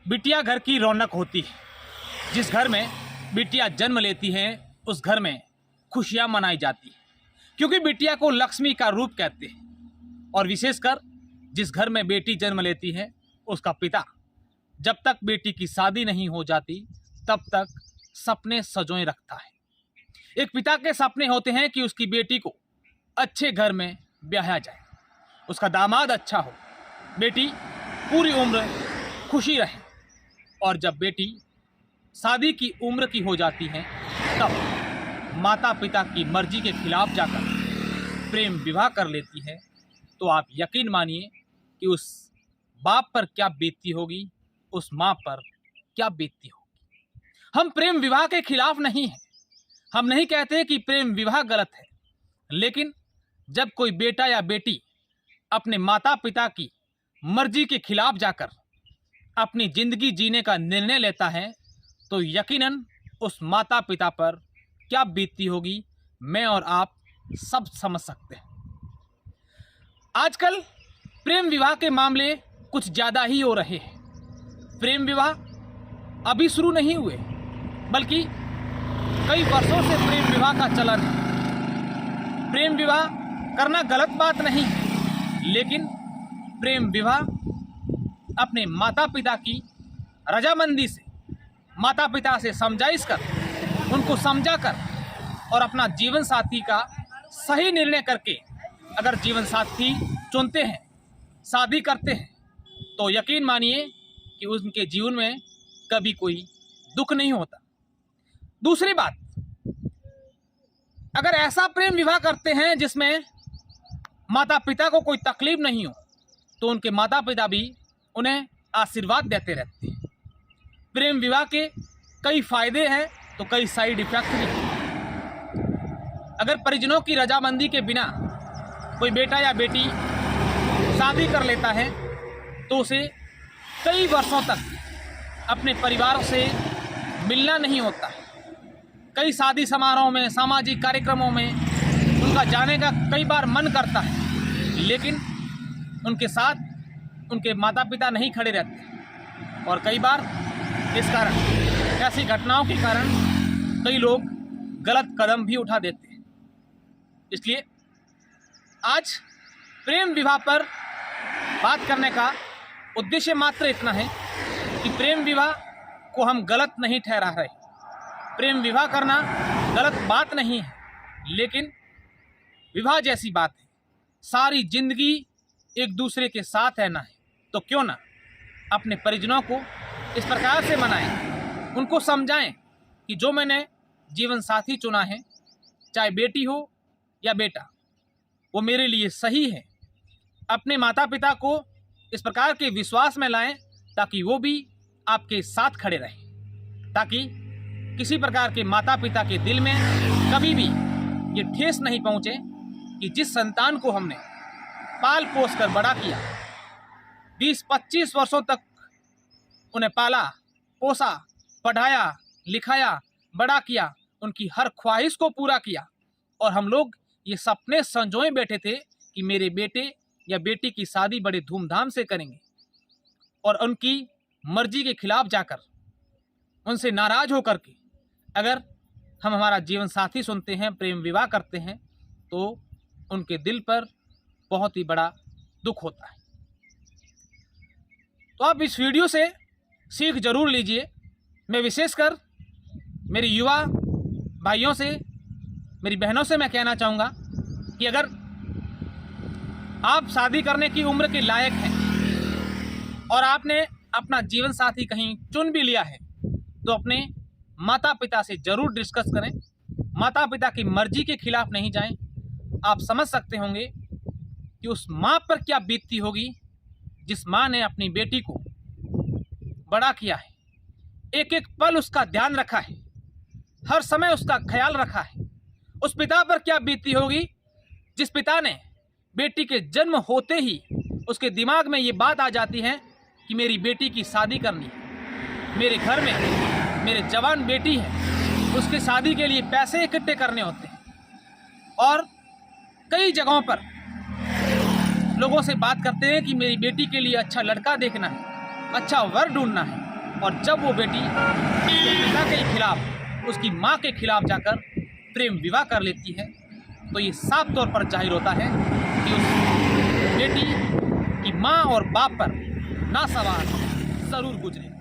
बिटिया घर की रौनक होती है। जिस घर में बिटिया जन्म लेती हैं उस घर में खुशियां मनाई जाती हैं, क्योंकि बिटिया को लक्ष्मी का रूप कहते हैं। और विशेषकर जिस घर में बेटी जन्म लेती है उसका पिता जब तक बेटी की शादी नहीं हो जाती तब तक सपने संजोए रखता है। एक पिता के सपने होते हैं कि उसकी बेटी को अच्छे घर में ब्याहा जाए, उसका दामाद अच्छा हो, बेटी पूरी उम्र खुशी रहे। और जब बेटी शादी की उम्र की हो जाती है तब माता पिता की मर्जी के खिलाफ जाकर प्रेम विवाह कर लेती है, तो आप यकीन मानिए कि उस बाप पर क्या बीतती होगी, उस माँ पर क्या बीतती होगी। हम प्रेम विवाह के खिलाफ नहीं हैं, हम नहीं कहते कि प्रेम विवाह गलत है, लेकिन जब कोई बेटा या बेटी अपने माता पिता की मर्जी के खिलाफ जाकर अपनी जिंदगी जीने का निर्णय लेता है तो यकीनन उस माता पिता पर क्या बीतती होगी मैं और आप सब समझ सकते हैं। आजकल प्रेम विवाह के मामले कुछ ज़्यादा ही हो रहे हैं। प्रेम विवाह अभी शुरू नहीं हुए बल्कि कई वर्षों से प्रेम विवाह का चलन है। प्रेम विवाह करना गलत बात नहीं है, लेकिन प्रेम विवाह अपने माता पिता की रजामंदी से, माता पिता से समझाइश कर, उनको समझा कर और अपना जीवन साथी का सही निर्णय करके अगर जीवन साथी चुनते हैं, शादी करते हैं, तो यकीन मानिए कि उनके जीवन में कभी कोई दुख नहीं होता। दूसरी बात, अगर ऐसा प्रेम विवाह करते हैं जिसमें माता पिता को कोई तकलीफ नहीं हो तो उनके माता पिता भी उन्हें आशीर्वाद देते रहते हैं। प्रेम विवाह के कई फायदे हैं तो कई साइड इफेक्ट भी हैं। अगर परिजनों की रजामंदी के बिना कोई बेटा या बेटी शादी कर लेता है तो उसे कई वर्षों तक अपने परिवार से मिलना नहीं होता है। कई शादी समारोह में, सामाजिक कार्यक्रमों में उनका जाने का कई बार मन करता है, लेकिन उनके साथ उनके माता पिता नहीं खड़े रहते और कई बार इस कारण, ऐसी घटनाओं के कारण कई लोग गलत कदम भी उठा देते हैं। इसलिए आज प्रेम विवाह पर बात करने का उद्देश्य मात्र इतना है कि प्रेम विवाह को हम गलत नहीं ठहरा रहे। प्रेम विवाह करना गलत बात नहीं है, लेकिन विवाह जैसी बात है, सारी जिंदगी एक दूसरे के साथ रहना है, तो क्यों ना अपने परिजनों को इस प्रकार से मनाएं, उनको समझाएं कि जो मैंने जीवन साथी चुना है, चाहे बेटी हो या बेटा, वो मेरे लिए सही है। अपने माता पिता को इस प्रकार के विश्वास में लाएं ताकि वो भी आपके साथ खड़े रहें, ताकि किसी प्रकार के माता पिता के दिल में कभी भी ये ठेस नहीं पहुँचे कि जिस संतान को हमने पाल पोस कर बड़ा किया, 20-25 वर्षों तक उन्हें पाला पोसा, पढ़ाया लिखाया, बड़ा किया, उनकी हर ख्वाहिश को पूरा किया, और हम लोग ये सपने संजोए बैठे थे कि मेरे बेटे या बेटी की शादी बड़े धूमधाम से करेंगे, और उनकी मर्जी के खिलाफ जाकर, उनसे नाराज होकर के अगर हम हमारा जीवन साथी सुनते हैं, प्रेम विवाह करते हैं, तो उनके दिल पर बहुत ही बड़ा दुख होता है। तो आप इस वीडियो से सीख जरूर लीजिए। मैं विशेषकर मेरी युवा भाइयों से, मेरी बहनों से मैं कहना चाहूँगा कि अगर आप शादी करने की उम्र के लायक हैं और आपने अपना जीवन साथी कहीं चुन भी लिया है, तो अपने माता पिता से ज़रूर डिस्कस करें। माता पिता की मर्जी के खिलाफ नहीं जाएं। आप समझ सकते होंगे कि उस माँ पर क्या बीतती होगी जिस माँ ने अपनी बेटी को बड़ा किया है, एक एक पल उसका ध्यान रखा है, हर समय उसका ख्याल रखा है। उस पिता पर क्या बीतती होगी जिस पिता ने बेटी के जन्म होते ही उसके दिमाग में ये बात आ जाती है कि मेरी बेटी की शादी करनी है, मेरे घर में मेरे जवान बेटी है, उसके शादी के लिए पैसे इकट्ठे करने होते हैं, और कई जगहों पर लोगों से बात करते हैं कि मेरी बेटी के लिए अच्छा लड़का देखना है, अच्छा वर ढूंढना है, और जब वो बेटी उसके पिता के खिलाफ, उसकी माँ के खिलाफ जाकर प्रेम विवाह कर लेती है, तो ये साफ तौर पर जाहिर होता है कि उस बेटी की माँ और बाप पर नासवार ज़रूर गुजरे।